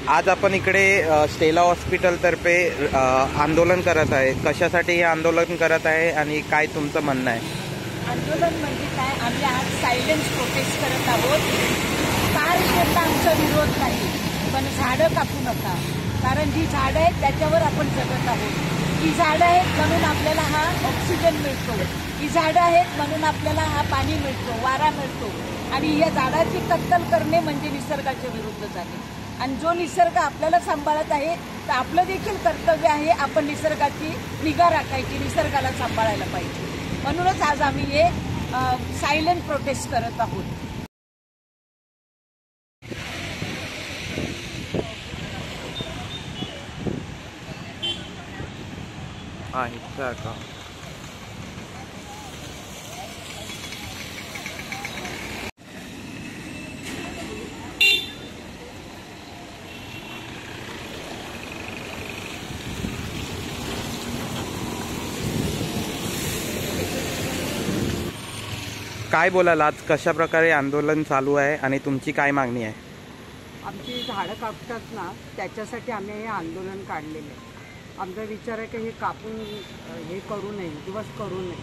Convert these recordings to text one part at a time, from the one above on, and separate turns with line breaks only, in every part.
आज आपण इकडे स्टेला हॉस्पिटलतर्फे आंदोलन करत आहे। कशासाठी हे आंदोलन करत आहे आणि काय तुमचं म्हणणं आहे?
आंदोलन म्हणजे काय, आम्ही आज सायलेन्स प्रोटेस्ट करत आहोत। कारशेडला आमचा विरोध नाही, पण झाडं कापू नका, कारण जी झाडं आहेत त्याच्यावर आपण जगत आहोत। ही झाडं आहेत म्हणून आपल्याला हा ऑक्सिजन मिळतो, ही झाडं आहेत म्हणून आपल्याला हा पाणी मिळतो, वारा मिळतो, आणि या झाडाची कत्तल करणे म्हणजे निसर्गाच्या विरुद्ध झाले। आणि जो निसर्ग आपल्याला सांभाळत आहे तर आपलं देखील कर्तव्य आहे, आपण निसर्गाची निगा राखायची, निसर्गाला सांभाळायला पाहिजे। म्हणूनच आज आम्ही हे सायलेंट प्रोटेस्ट करत आहोत।
काय बोलाल, आज कशा प्रकारे आंदोलन चालू आहे आणि तुमची काय मागणी आहे?
आमची झाडं कापतात ना, त्याच्यासाठी आम्ही हे आंदोलन काढलेलं आहे। आमचा विचार आहे की हे कापून हे करू नये, दिवस करू नये,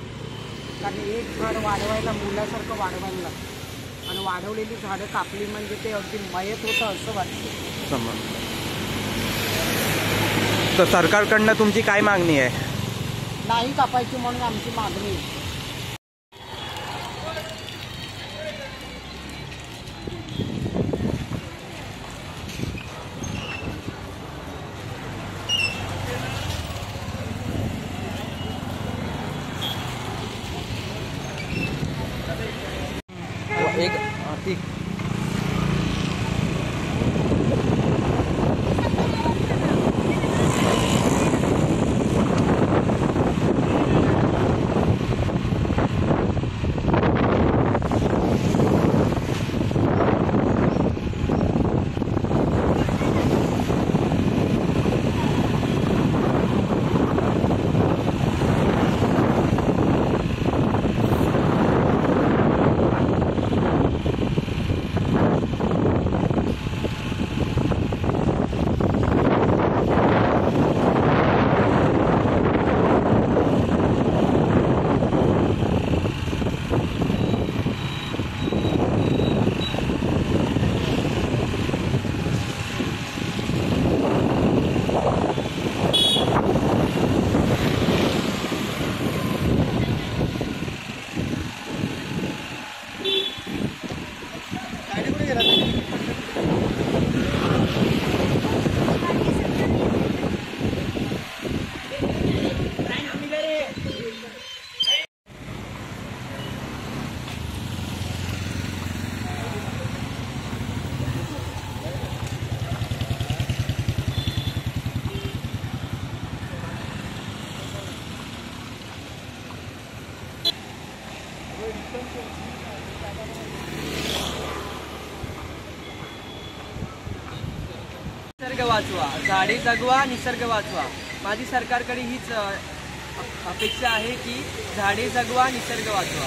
कारण एक झाड वाढवायला मुलासारखं वाढवायला लागतं, आणि वाढवलेली झाडं कापली म्हणजे ते अगदी मयत होतं असं वाटतं।
तर सरकारकडनं तुमची काय मागणी आहे?
नाही कापायची म्हणून आमची मागणी आहे।
एक ठीक
निसर्ग वाचवा, झाडे जगवा, निसर्ग वाचवा। माझी सरकारकडे हीच अपेक्षा आहे की झाडे जगवा, निसर्ग वाचवा।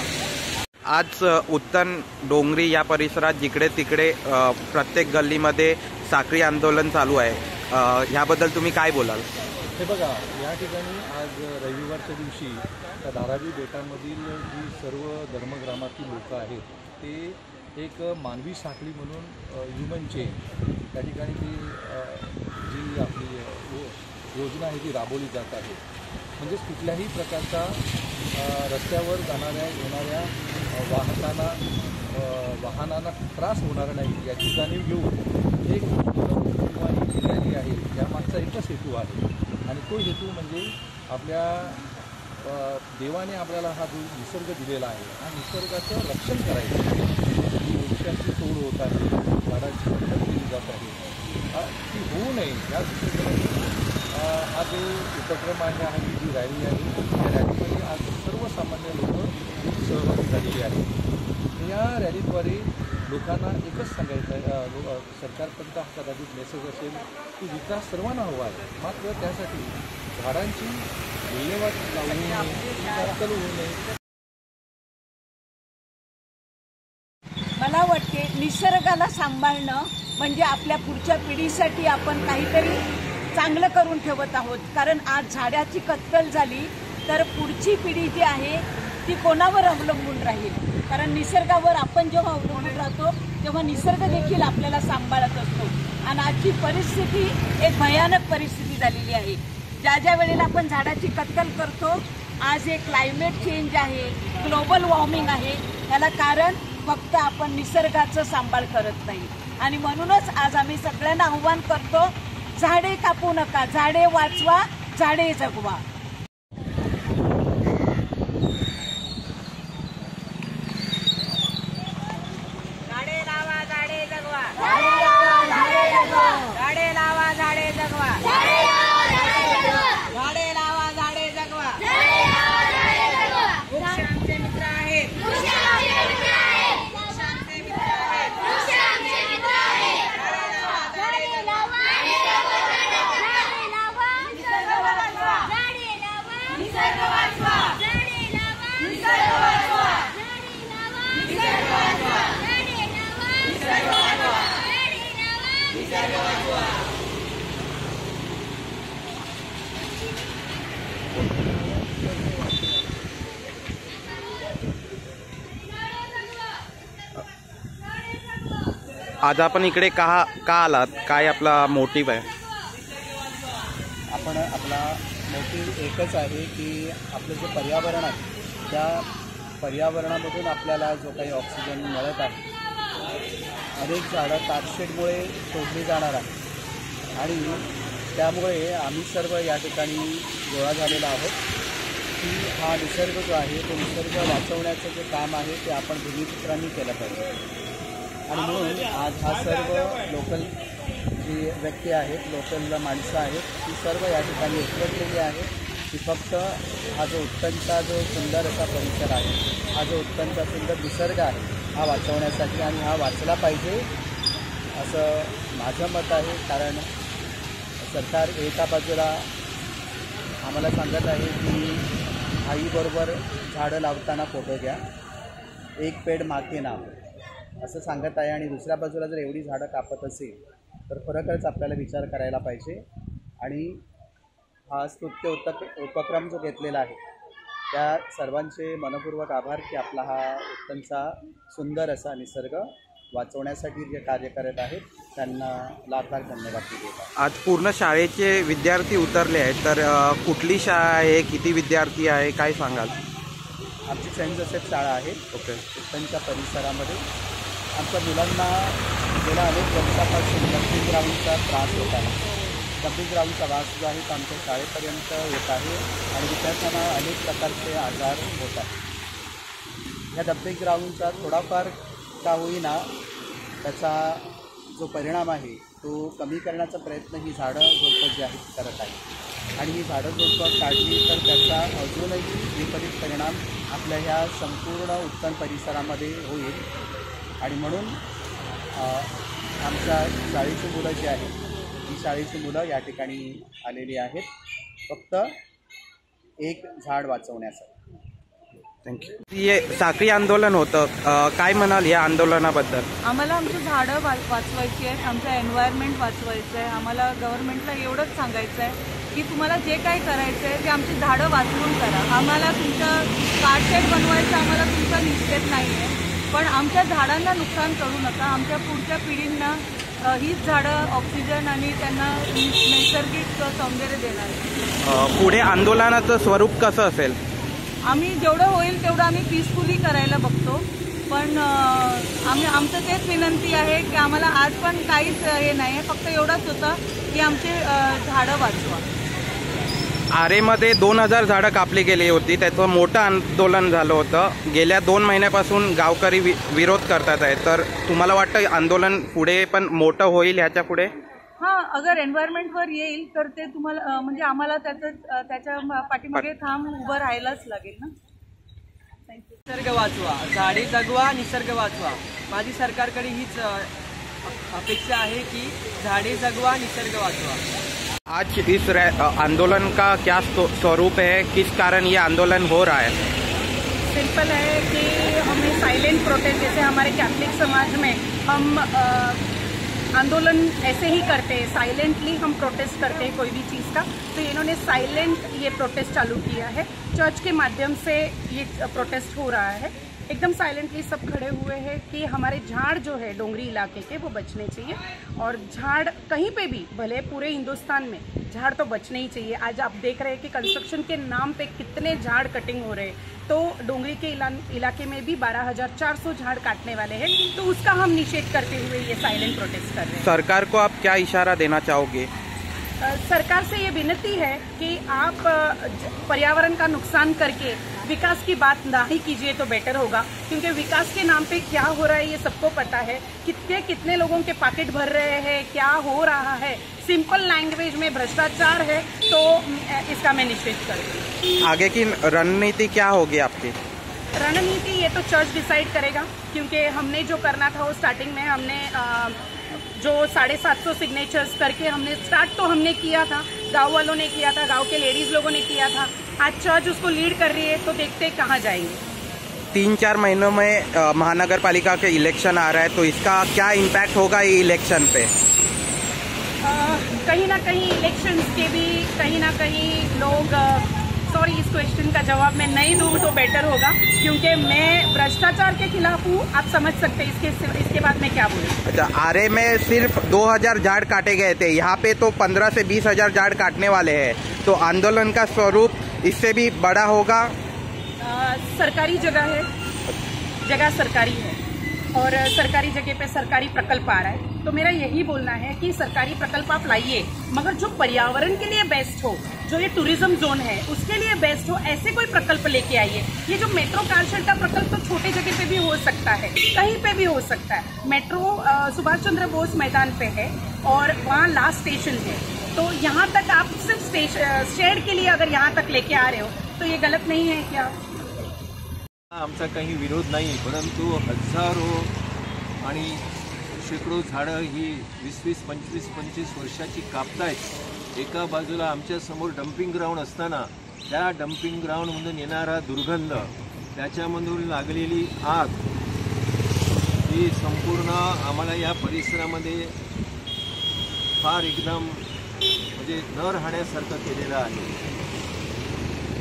आज उत्तन डोंगरी या परिसरात जिकडे तिकडे प्रत्येक गल्लीमध्ये साखळी आंदोलन चालू आहे, ह्याबद्दल तुम्ही काय बोलाल?
हे बघा, या ठिकाणी आज रविवारच्या दिवशी त्या धारावी बेटामधील जी सर्व धर्मग्रामातील लोक आहेत ते एक मानवी साखळी म्हणून ह्युमन चेन त्या ठिकाणी ती जी आपली योजना आहे ती राबवली जात आहे। म्हणजेच कुठल्याही प्रकारचा रस्त्यावर जाणाऱ्या येणाऱ्या वाहनांना त्रास होणार नाही याची जाणीव घेऊन एक रॅली आहे। यामागचा एकच हेतू आहे, आणि तो हेतू म्हणजे आपल्या देवाने आपल्याला हा जो निसर्ग दिलेला आहे हा निसर्गाचं रक्षण करायचं। जी वृक्षांची तोड होत आहे, झाडांची कत्तल केली जात आहे, ती होऊ नये या दृष्टीने हा जो उपक्रम आहे, हा जी रॅली आहे, त्या रॅलीमध्ये आज सर्वसामान्य लोक सहभागी झालेली आहेत। या रॅलीद्वारे लोकांना एकच सांगायचं आहे, सरकारपर्यंत हा कदाचित मेसेज असेल की विकास सर्वांना हवा आहे, मात्र त्यासाठी झाडांची विल्हेवाट लावू नये, कत्तल होऊ नये।
मला वाटते निसर्गाला सांभाळणं म्हणजे आपल्या पुढच्या पिढीसाठी आपण काहीतरी चांगलं करून ठेवत आहोत. कारण आज झाडाची कत्तल झाली तर पुढची पिढी जी आहे ती कोणावर अवलंबून राहील. कारण निसर्गावर आपण जेव्हा अवलंबून राहतो तेव्हा निसर्ग देखील आपल्याला सांभाळत असतो. आणि आजची परिस्थिती एक भयानक परिस्थिती झालेली आहे. ज्या वेळेला आपण झाडाची कत्तल करतो, आज हे क्लायमेट चेंज आहे, ग्लोबल वॉर्मिंग आहे, याला कारण फक्त आपण निसर्गाचं सांभाळ करत नाही. आणि म्हणूनच आज आम्ही सगळ्यांना आव्हान करतो, झाडे कापू नका, झाडे वाचवा, झाडे जगवा. झाडे लावा, झाडे जगवा. झाडे लावा, झाडे जगवा. झाडे लावा, झाडे जगवा. झाडे लावा, झाडे जगवा. वृक्ष आमचे मित्र आहेत. वृक्ष आमचे मित्र आहेत.
आज आपण इकडे का आलात? काय आपला मोटिव्ह आहे?
आपला मोटिव्ह एकच आहे की आपलं जे पर्यावरण आहे त्या पर्यावरणामधून आपल्याला जो काही ऑक्सिजन मिळत आहे, अनेक झाडं तापशेडमुळे तोडली जाणार आहे आणि त्यामुळे आम्ही सर्व या ठिकाणी गोळा झालेलो आहोत की हा निसर्ग जो आहे तो निसर्ग वाचवण्याचं जे काम आहे ते आपण भूमिपुत्रांनी केलं पाहिजे. आणि म्हणून आज हा सर्व लोकल जी व्यक्ती आहेत, लोकल माणसं आहेत, ती सर्व या ठिकाणी एकवटलेली आहे की फक्त हा जो उत्तनचा जो सुंदर असा परिसर आहे, हा जो उत्तनचा सुंदर निसर्ग आहे, हा वाचवण्यासाठी आणि हा वाचला पाहिजे असं माझं मत आहे. कारण सरकार एका बाजूला आम्हाला सांगत आहे की आईबरोबर झाडं लावताना फोटो घ्या, एक पेड माके नाम असं सांगत आहे, आणि दुसऱ्या बाजूला जर एवढी झाडं कापत असेल तर खरोखरच आपल्याला विचार करायला पाहिजे. आणि हा स्तुत्य उपक्रम जो घेतलेला आहे त्या सर्वांचे मनपूर्वक आभार की आपला हा उत्तमचा सुंदर असा निसर्ग वाचवण्यासाठी जे कार्य करत आहेत त्यांना लाख लाख धन्यवाद दिले.
आज पूर्ण शाळेचे विद्यार्थी उतरले आहेत, तर कुठली शाळा आहे, किती विद्यार्थी आहे, काय सांगाल?
आमची सेंट जोसेफ शाळा आहे.
ओके.
उत्तनच्या परिसरामध्ये आमच्या मुलांना गेल्या अनेक वर्षापासून डम्पिंग ग्राउंडचा त्रास होत आहे. डम्पिंग ग्राउंडचा वास जो आहे तो आमच्या शाळेपर्यंत येत आहे आणि विद्यार्थ्यांना अनेक प्रकारचे आजार होत आहेत. या डम्पिंग ग्राउंडचा थोडाफार का होईना त्याचा जो परिणाम आहे तो कमी करण्याचा प्रयत्न ही झाडं झुडपं जी आहेत करत आहे. आणि ही झाडं झुडपं काढली तर त्याचा अजूनही विपरीत परिणाम आपल्या ह्या संपूर्ण उत्तन परिसरामध्ये होईल. आणि म्हणून आमच्या शाळेची मुलं जी आहेत, ही शाळेची मुलं या ठिकाणी आलेली आहेत फक्त एक झाड वाचवण्यासाठी.
थँक्यू. हे साखळी आंदोलन होतं, काय म्हणाल या आंदोलनाबद्दल?
आम्हाला आमची झाडं वाचवायची आहेत, आमचं एन्व्हायरमेंट वाचवायचं आहे. आम्हाला गव्हर्नमेंटला एवढंच सांगायचं आहे की तुम्हाला जे काही करायचं आहे ते आमची झाडं वाचवून करा. आम्हाला तुमचं कारशेड बनवायचं आम्हाला तुमचा निषेध नाही आहे, पण आमच्या झाडांना नुकसान करू नका. आमच्या पुढच्या पिढींना हीच झाडं ऑक्सिजन आणि त्यांना नैसर्गिक सौंदर्य देणार.
पुढे आंदोलनाचं स्वरूप कसं असेल?
आम्ही जेवढं होईल तेवढं आम्ही पीसफुली करायला बघतो, पण आमचं तेच विनंती आहे की आम्हाला आज पण काहीच हे नाही आहे, फक्त एवढंच होतं की आमचे झाडं वाचवा.
आरेमध्ये 2000 झाडं कापली गेली होती, त्याचं मोठं आंदोलन झालं होतं. गेल्या 2 महिन्यापासून गावकरी विरोध करतात आहे, तर तुम्हाला वाटतं आंदोलन पुढे पण मोठं होईल ह्याच्या पुढे?
हां, अगर एन्व्हायरमेंटवर येईल तर ते तुम्हाला म्हणजे आम्हाला त्याच्या पाठीमागे उभं राहायलाच लागेल ना.
निसर्ग वाचवा, झाडे जगवा, निसर्ग वाचवा. माझी सरकारकडे हीच अपेक्षा है कि झाड़े जगवा निसर्ग वाचवा।
आज इस आंदोलन का क्या स्वरूप है, किस कारण ये आंदोलन हो रहा है?
सिंपल है कि हमें साइलेंट प्रोटेस्ट, जैसे हमारे कैथलिक समाज में हम
आंदोलन ऐसे ही करते हैं, साइलेंटली हम प्रोटेस्ट करते हैं कोई भी चीज़ का, तो इन्होंने साइलेंट ये प्रोटेस्ट चालू किया है। चर्च के माध्यम से ये प्रोटेस्ट हो रहा है, एकदम साइलेंटली सब खड़े हुए हैं कि हमारे झाड़ जो है डोंगरी इलाके के वो बचने चाहिए, और झाड़ कहीं पे भी, भले पूरे हिंदुस्तान में झाड़ तो बचने ही चाहिए। आज आप देख रहे हैं कि कंस्ट्रक्शन के नाम पे कितने झाड़ कटिंग हो रहे हैं, तो डोंगरी के इलाके में भी 12,400 झाड़ काटने वाले हैं, तो उसका हम निषेध करते हुए ये साइलेंट प्रोटेस्ट कर रहे हैं।
सरकार को आप क्या इशारा देना चाहोगे?
सरकार से ये विनती है कि आप पर्यावरण का नुकसान करके विकास की बात ना ही कीजिए तो बेटर होगा, क्योंकि विकास के नाम पे क्या हो रहा है ये सबको पता है। कितने लोगों के पॉकेट भर रहे हैं, क्या हो रहा है, सिंपल लैंग्वेज में भ्रष्टाचार है, तो इसका मैं निषेध करूँगी।
आगे की रणनीति क्या होगी आपकी?
रणनीति ये तो चर्च डिसाइड करेगा, क्योंकि हमने जो करना था वो स्टार्टिंग में हमने जो 750 सिग्नेचर्स करके हमने स्टार्ट तो हमने किया था, गांव वालों ने किया था, गांव के लेडीज लोगों ने किया था। आज चर्च उसको लीड कर रही है, तो देखते कहाँ जाएंगे।
3-4 महीनों में महानगर पालिका के इलेक्शन आ रहा है, तो इसका क्या इम्पैक्ट होगा ये इलेक्शन पे?
कहीं ना कहीं इलेक्शंस के भी कहीं ना कहीं लोग, सॉरी इस क्वेश्चन का जवाब मैं नहीं दूँ तो बेटर होगा, क्योंकि मैं भ्रष्टाचार के खिलाफ हूँ। आप समझ सकते हैं इसके बाद मैं क्या बोलूँ।
अच्छा, आरे में सिर्फ 2,000 झाड़ काटे गए थे, यहाँ पे तो 15 से 20,000 झाड़ काटने वाले हैं, तो आंदोलन का स्वरूप इससे भी बड़ा होगा।
सरकारी जगह है, जगह सरकारी है, और सरकारी जगह पे सरकारी प्रकल्प आ रहा है, तो मेरा यही बोलना है कि सरकारी प्रकल्प आप लाइए, मगर जो पर्यावरण के लिए बेस्ट हो, जो ये टूरिज्म जोन है उसके लिए बेस्ट हो, ऐसे कोई प्रकल्प लेके आइए। ये जो मेट्रो कारशेड का प्रकल्प तो छोटे जगह पे भी हो सकता है, कहीं पे भी हो सकता है। मेट्रो सुभाष चंद्र बोस मैदान पे है और वहाँ लास्ट स्टेशन है, तो यहाँ तक आप सिर्फ शेड के लिए अगर यहाँ तक लेके आ रहे हो तो ये गलत नहीं है क्या?
आमचा काही विरोध नाही, परंतु हजारो आणि शेकडो झाडं ही 20-20, 25-25 वर्षाची कापतायत। एका बाजूला आमच्या समोर डम्पिंग ग्राउंड असताना त्या डम्पिंग ग्राउंडमधून येणारा दुर्गंध, त्याच्यामधून लागलेली आग ही संपूर्ण आम्हाला या परिसरामध्ये फार एकदम म्हणजे न राहण्यासारखं केलेलं आहे।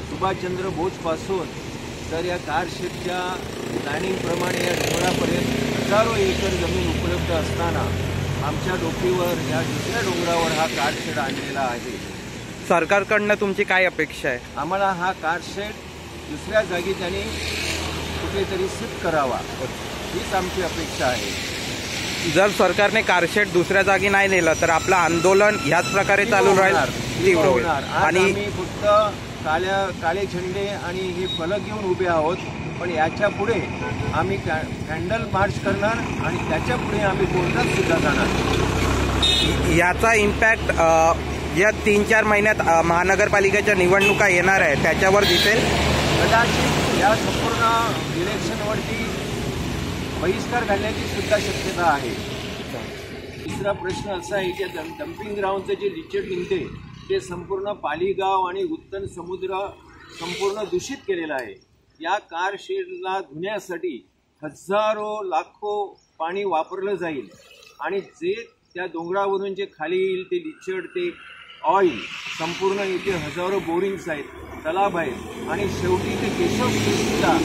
सुभाषचंद्र बोसपासून तर या कारशेडच्या प्लॅनिंगप्रमाणे या डोंगरापर्यंत हजारो एकर जमीन उपलब्ध असताना आमच्या डोकीवर या दुसऱ्या डोंगरावर हा कारशेड आणलेला आहे।
सरकारकडनं तुमची काय अपेक्षा आहे?
आम्हाला हा कारशेड दुसऱ्या जागी त्यांनी कुठेतरी शिफ्ट करावा, हीच आमची अपेक्षा आहे।
जर सरकारने कारशेड दुसऱ्या जागी नाही नेलं तर आपलं आंदोलन ह्याच प्रकारे चालू राहील, तीव्र होईल।
आणि आम्ही फक्त काळे झेंडे आणि हे फलक घेऊन उभे आहोत, पण याच्या पुढे आम्ही कॅन्डल मार्च करणार आणि त्याच्या पुढे आम्ही कोर्टात सुद्धा जाणार।
याचा इम्पॅक्ट या 3-4 महिन्यात महानगरपालिकेच्या निवडणुका येणार आहे त्याच्यावर दिसेल।
कदाचित या संपूर्ण इलेक्शनवरती बहिष्कार घालण्याची सुद्धा शक्यता आहे। तिसरा प्रश्न असा आहे की डम्पिंग ग्राउंडचं जे लिचड निघते ते संपूर्ण पालीगाव आणि उत्तन समुद्र संपूर्ण दूषित केलेलं आहे। या कारशेडला धुण्यासाठी हजारो लाखो पाणी वापरलं जाईल आणि जे त्या डोंगरावरून जे खाली येईल ते लिचड, ते ऑइल, संपूर्ण इथे हजारो बोरिंग्स आहेत, तलाव आहेत, आणि शेवटी ते केशवसुद्धा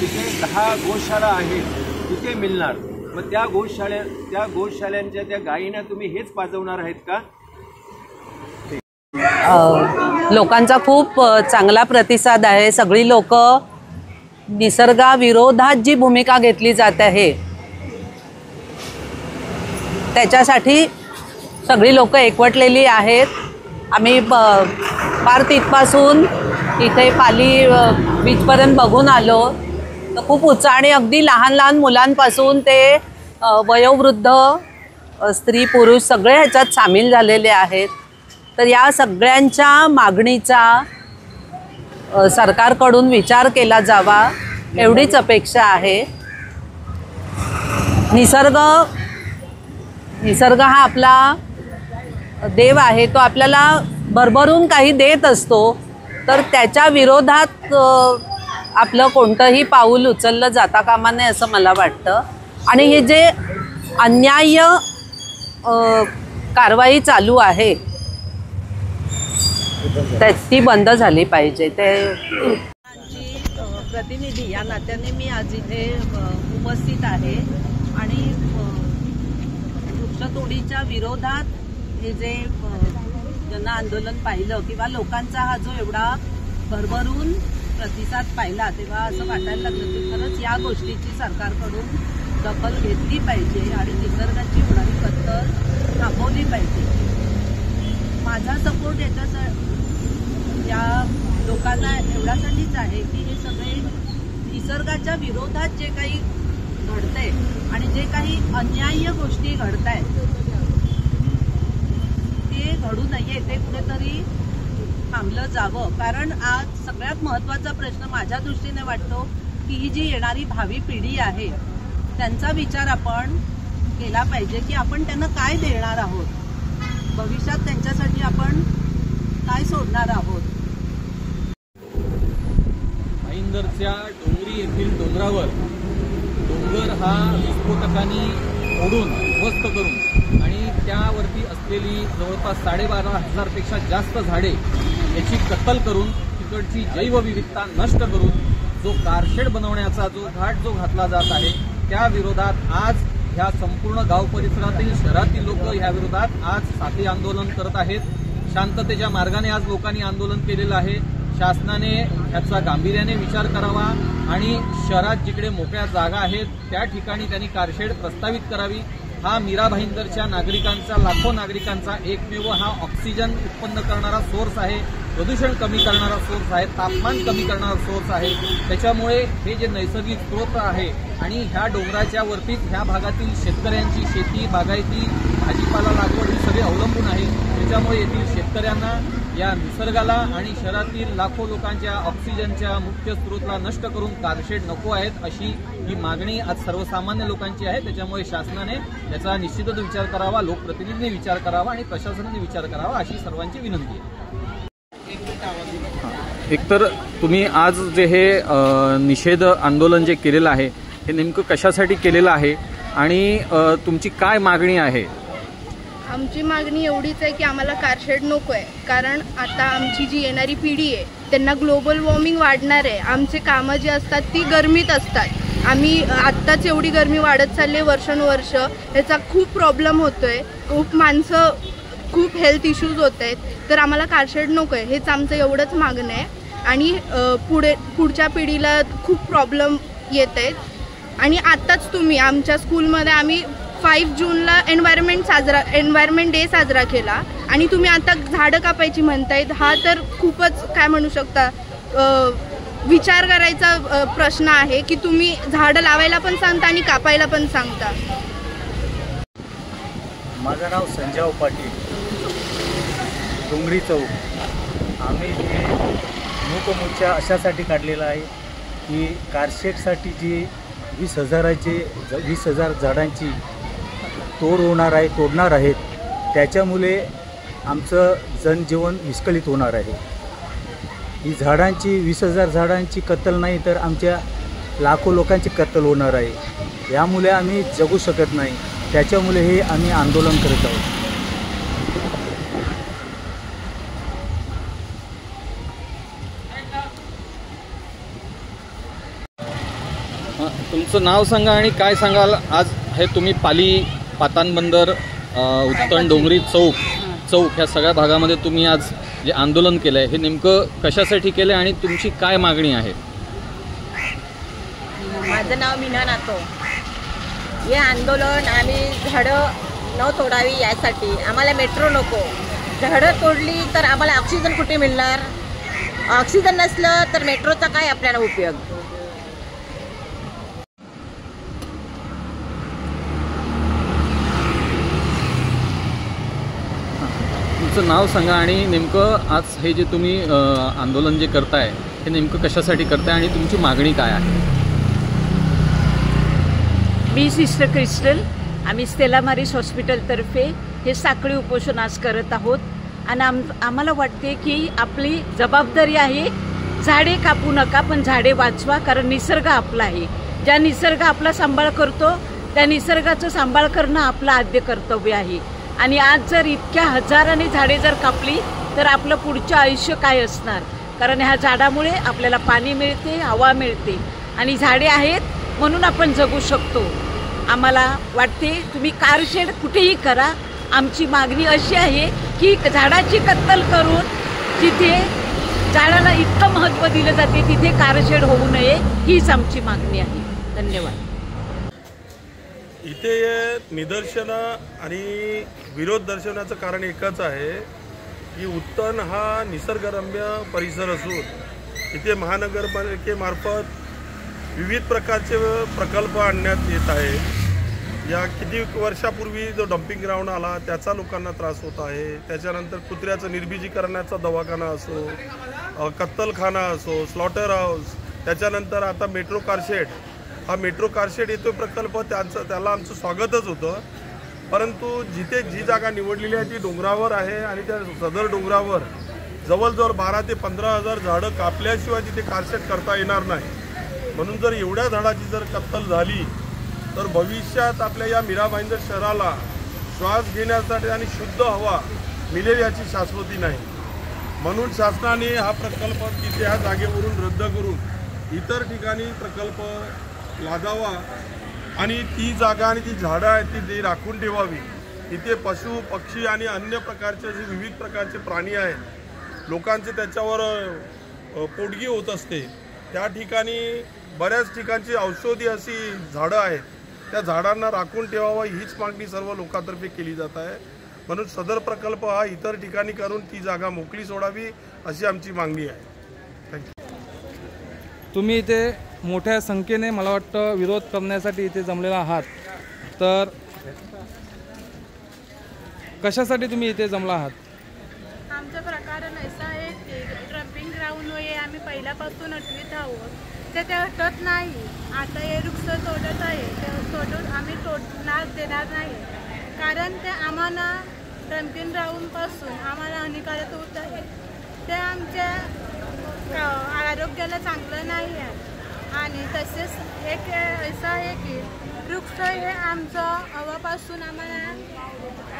तिथे 10 गोशाळा आहेत तिथे मिळणार। मग त्या गोशाळ्यांच्या त्या गायींना तुम्ही हेच पाजवणार आहेत का?
लोकांचा खूप चांगला प्रतिसाद आहे। सगळी लोक निसर्गाविरोधात जी भूमिका घेतली जात आहे त्याच्यासाठी सगळी लोक एकवटलेली आहेत। आम्ही पार तिथपासून इथे पाली बीचपर्यंत बघून आलो, तर खूप उत्साहाने अगदी लहान लहान मुलांपासून ते वयोवृद्ध स्त्री पुरुष सगळे ह्याच्यात सामील झालेले आहेत। तर या सगळ्यांच्या मागणीचा सरकारकडून विचार केला जावा एवढीच अपेक्षा आहे। निसर्ग हा आपला देव आहे, तो आपल्याला भरभरून काही देत असतो, तर त्याच्या विरोधात आपलं कोणतंही पाऊल उचललं जाता कामा नये असं मला वाटतं। आणि हे जे अन्याय कारवाई चालू आहे ती बंद झाली पाहिजे. ते प्रतिनिधी या नात्याने मी आज इथे उपस्थित आहे आणि वृक्षतोडीच्या विरोधात हे जे जन आंदोलन पाहिलं किंवा लोकांचा हा जो एवढा भरभरून प्रतिसाद पाहिला तेव्हा असं वाटायला लागलं की खरंच या गोष्टीची सरकारकडून दखल घेतली पाहिजे आणि निसर्गाची होणारी कत्तल थांबवली पाहिजे. माझा सपोर्ट या लोकांना एवढ्यासाठीच आहे की हे सगळे निसर्गाच्या विरोधात जे काही घडतंय आणि जे काही अन्याय्य गोष्टी घडतायत ते घडू नये, ते कुठेतरी थांबलं जावं. कारण आज सगळ्यात महत्त्वाचा प्रश्न माझ्या दृष्टीने वाटतो की ही जी येणारी भावी पिढी आहे त्यांचा विचार आपण केला पाहिजे की आपण त्यांना काय देणार आहोत, भविष्यात त्यांच्यासाठी आपण काय सोडणार आहोत.
भाईंदरच्या डोंगरी येथील डोंगरावर डोंगर हा विस्फोटकांनी फोडून उद्ध्वस्त करून आणि त्यावरती असलेली जवळपास 12,500पेक्षा जास्त झाडे याची कत्तल करून तिकडची जैवविविधता नष्ट करून जो कारशेड बनवण्याचा जो घाट जो घातला जात आहे त्या विरोधात आज ह्या संपूर्ण गाव परिसरातील शहरातील लोक ह्या विरोधात आज साथी आंदोलन करत आहेत. शांततेच्या मार्गाने आज लोकांनी आंदोलन केलेलं आहे. शासनाने ह्याचा गांभीर्याने विचार करावा आणि शहरात जिकडे मोकळ्या जागा आहेत त्या ठिकाणी त्यांनी कारशेड प्रस्तावित करावी. हा मीरा भाईंदरच्या नागरिकांचा, लाखो नागरिकांचा एकमेव हा ऑक्सिजन उत्पन्न करणारा सोर्स आहे, प्रदूषण कमी करणारा सोर्स आहे, तापमान कमी करणारा सोर्स आहे. त्याच्यामुळे हे जे नैसर्गिक स्रोत आहे आणि ह्या डोंगराच्या वरतीच ह्या भागातील शेतकऱ्यांची शेती, बागायती, भाजीपाला लागवड ही सगळी अवलंबून आहे. त्याच्यामुळे येथील शेतकऱ्यांना या निसर्गाला आणि शहरातील लाखो लोकांच्या ऑक्सिजनच्या मुख्य स्रोतला नष्ट करून कारशेड नको आहेत अशी ही मागणी आज सर्वसामान्य लोकांची आहे. त्याच्यामुळे शासनाने याचा निश्चितच विचार करावा, लोकप्रतिनिधींनी विचार करावा आणि प्रशासनाने विचार करावा अशी सर्वांची विनंती आहे. एकतर तुम्ही आज जे हे निषेध आंदोलन जे केलेलं आहे हे नेमकं कशासाठी केलेलं आहे आणि तुमची काय मागणी आहे?
आमची मागणी एवढीच आहे की आम्हाला कारशेड नको आहे. कारण आता आमची जी येणारी पिढी आहे त्यांना ग्लोबल वॉर्मिंग वाढणार आहे. आमचे कामं जी असतात ती गरमीत असतात. आम्ही आत्ताच एवढी गरमी वाढत चालली वर्षानुवर्ष, याचा खूप प्रॉब्लेम होतोय. खूप माणसं, खूप हेल्थ इश्यूज होत आहेत. तर आम्हाला कारशेड नको आहे, हेच आमचं एवढंच मागणं आहे. आणि पुढच्या पिढीला खूप प्रॉब्लेम येत आहेत. आणि आत्ताच तुम्ही आमच्या स्कूलमध्ये आम्ही 5 जूनला एन्व्हायरमेंट डे साजरा केला आणि तुम्ही आता झाडं कापायची म्हणतायत. हा तर खूपच काय म्हणू शकता विचार करायचा प्रश्न आहे की तुम्ही झाडं लावायला पण सांगता आणि कापायला पण सांगता.
माझं नाव संजय पाटील, डोंगरी चौक. आम्ही हे मूकमोर्चा अशासाठी काढलेला आहे की कारशेडसाठी जी 20,000 झाडांची तोडणार आहेत त्याच्यामुळे आमचं जनजीवन विस्कळीत होणार आहे. ही 20,000 झाडांची कत्तल नाही तर आमच्या लाखो लोकांची कत्तल होणार आहे. यामुळे आम्ही जगू शकत नाही. त्याच्यामुळे हे आम्ही आंदोलन करत आहोत.
तुमचं नाव सांगा आणि काय सांगाल? आज हे तुम्ही पाली, पातानबंदर, उत्तण, डोंगरी चौक ह्या सगळ्या भागामध्ये तुम्ही आज जे आंदोलन केलं आहे हे नेमकं कशासाठी केलं आणि तुमची काय मागणी आहे?
माझं नाव मीना नातो. हे आंदोलन आम्ही झाडं न तोडावी यासाठी. आम्हाला मेट्रो नको. झाडं तोडली तर आम्हाला ऑक्सिजन कुठे मिळणार? ऑक्सिजन नसलं तर मेट्रोचा काय आपल्याला उपयोग?
तुमचं नाव सांगा आणि नेमकं आज हे जे तुम्ही आंदोलन जे करताय हे नेमकं कशासाठी करताय आणि तुमची मागणी काय आहे?
मी सिस्टर क्रिस्टल. आम्ही स्टेला मारिस हॉस्पिटलतर्फे हे साखळी उपोषण आज करत आहोत आणि आम्हाला वाटते की आपली जबाबदारी आहे झाडे कापू नका पण झाडे वाचवा. कारण निसर्ग आपला आहे. ज्या निसर्ग आपला सांभाळ करतो त्या निसर्गाचं सांभाळ करणं आपलं आद्य कर्तव्य आहे. आणि आज जर इतक्या हजाराने झाडे जर कापली तर आपलं पुढचं आयुष्य काय असणार. कारण ह्या झाडामुळे आपल्याला पाणी मिळते, हवा मिळते आणि झाडे आहेत म्हणून आपण जगू शकतो. आम्हाला वाटते तुम्ही कारशेड कुठेही करा. आमची मागणी अशी आहे की झाडाची कत्तल करून जिथे झाडाला इतकं महत्त्व दिलं जाते तिथे कारशेड होऊ नये, हीच आमची मागणी आहे. धन्यवाद.
इथे निदर्शनं आणि विरोध दर्शवण्याचं कारण एकच आहे की उत्तन हा निसर्गरम्य परिसर असून इथे महानगरपालिकेमार्फत विविध प्रकारचे प्रकल्प आणण्यात येत आहे. या किती वर्षापूर्वी जो डम्पिंग ग्राउंड आला त्याचा लोकांना त्रास होत आहे. त्याच्यानंतर कुत्र्याचं निर्बीजीकरणाचा दवाखाना असो, कत्तलखाना असो, स्लॉटर हाऊस, त्याच्यानंतर आता मेट्रो कारशेड, हा मेट्रो कारशेड येतो प्रकल्प, त्याला आमचं स्वागतच होतं. परंतु जिथे जी जागा निवडलेली आहे ती डोंगरावर आहे आणि त्या सदर डोंगरावर जवळजवळ 12 ते 15 हजार झाडं कापल्याशिवाय तिथे कारशेड करता येणार नाही. म्हणून जर एवढ्या झाडाची जर कत्तल झाली तर भविष्यात आपल्या या मीरा भाईंदर शहराला श्वास घेण्यासाठी आणि शुद्ध हवा मिळेल याची शाश्वती नाही. म्हणून शासनाने हा प्रकल्प तिथे ह्या जागेवरून रद्द करून इतर ठिकाणी प्रकल्प लादावा आणि ती जागा आणि ती झाडं आहेत ती राखून ठेवावी. तिथे पशु पक्षी आणि अन्य प्रकारचे जे विविध प्रकारचे प्राणी आहेत, लोकांचे त्याच्यावर पोटगी होत असते. त्या ठिकाणी बऱ्याच ठिकाणची औषधी अशी झाडं आहेत, त्या झाडांना राखून ठेवावं हीच मागणी सर्व लोकांतर्फे केली जात आहे. म्हणून सदर प्रकल्प हा इतर ठिकाणी करून ती जागा मोकळी सोडावी अशी आमची मागणी आहे. थँक्यू.
तुम्ही इथे मोठ्या संख्येने मला वाटतं विरोध करण्यासाठी इथे जमलेला आहात, तर कशासाठी तुम्ही इथे जमला आहात?
आमचं प्रकरण असं आहे की डम्पिंग ग्राउंड हे आम्ही पहिल्यापासून हटवीत आहोत, ते हटत नाही. आता हे वृक्ष तोडत आहे, ते तोडून आम्ही तोडणार देणार नाही. कारण ते आम्हाला डम्पिंग ग्राउंडपासून आम्हाला हानिकारक होत आहे. ते आमच्या आरोग्याला चांगलं नाही आहे. आणि तसेच एक असं आहे की वृक्ष हे आमचं हवापासून आम्हाला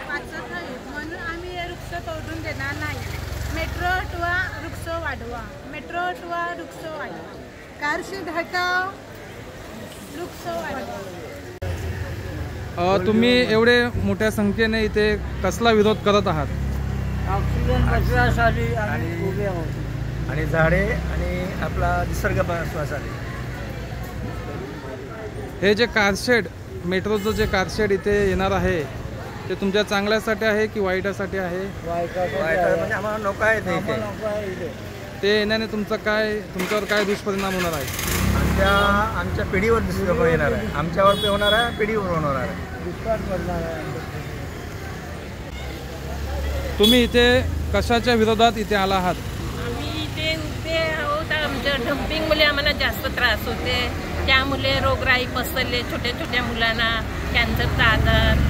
वाचत नाही, म्हणून आम्ही हे वृक्ष तोडून देणार नाही. मेट्रो हटवा, वृक्ष वाढवा. मेट्रो हटवा, वृक्ष वाढवा. कारशेड हटाव, वृक्ष वाढवा.
तुम्ही एवढे मोठ्या संख्येने इथे कसला विरोध करत आहात?
ऑक्सिजन बचवासाठी आम्ही उभे आहोत आणि झाडे आणि आपला निसर्ग बचवासाठी.
हे जे कारशेड, मेट्रोचं जे कारशेड इथे येणार आहे ते तुमच्या चांगल्यासाठी आहे की वाईटासाठी आहे?
म्हणजे आम्हाला नको आहे इथे.
ते येण्याने तुमच्यावर काय दुष्परिणाम होणार आहे?
आमच्या पिढीवर दुष्परिणाम येणार आहे. आमच्यावर ते होणार आहे, पिढीवर होणार आहे.
तुम्ही इथे कशाच्या विरोधात इथे आला आहात?
आम्ही इथे उभे आहोत. आमच्या डम्पिंगमुळे आम्हाला जास्त त्रास होते. त्यामुळे रोगराई पसरले. छोट्या छोट्या मुलांना कॅन्सरचा आजार,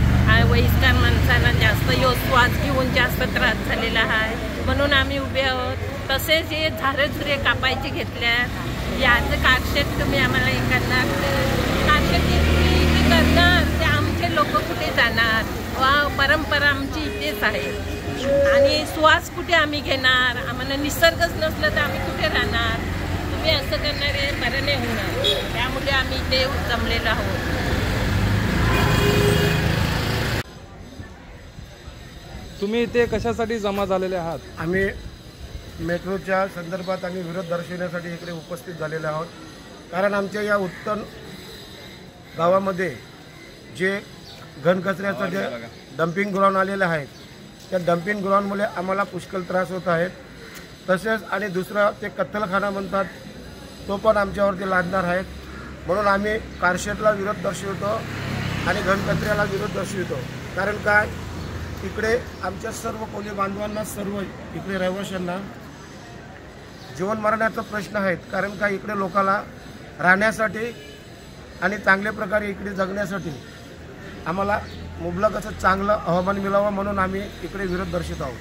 वयस्कर माणसांना जास्त श्वास घेऊन जास्त त्रास झालेला आहे. म्हणून आम्ही उभे आहोत. तसेच हे झाडं झुरे कापायचे घेतल्या, याचं कारशेड तुम्ही आम्हाला हे करणार, कारशेड तुम्ही इथे करणार, ते आमचे लोक कुठे जाणार? परंपरा आमची इथेच आहे. आणि श्वास कुठे आम्ही घेणार? आम्हाला निसर्गच नसलं तर आम्ही कुठे राहणार? तुम्ही असं करणारे बरं नाही होणार. त्यामुळे आम्ही इथे जमलेलो आहोत.
तुम्ही इथे कशासाठी जमा झालेले आहात?
आम्ही मेट्रोच्या संदर्भात आम्ही विरोध दर्शवण्यासाठी इकडे उपस्थित झालेले आहोत. कारण आमच्या या उत्तन गावामध्ये जे घनकचऱ्याचं जे डम्पिंग ग्राउंड आलेलं आहे, त्या डम्पिंग ग्राउंडमुळे आम्हाला पुष्कळ त्रास होत आहेत. तसेच आणि दुसरा ते कत्तलखाना म्हणतात, तो पण आमच्यावरती लादणार आहेत. म्हणून आम्ही कारशेडला विरोध दर्शवतो आणि घनकचऱ्याला विरोध दर्शवतो. कारण काय, इकडे आमच्या सर्व कोळी बांधवांना, सर्व इकडे रहिवाशांना जीवन मरण्याचा प्रश्न आहेत. कारण काय, इकडे लोकांना राहण्यासाठी आणि चांगल्या प्रकारे इकडे जगण्यासाठी आम्हाला मुबलक असं चांगलं हवामान मिळावं म्हणून आम्ही इकडे विरोध दर्शवत आहोत.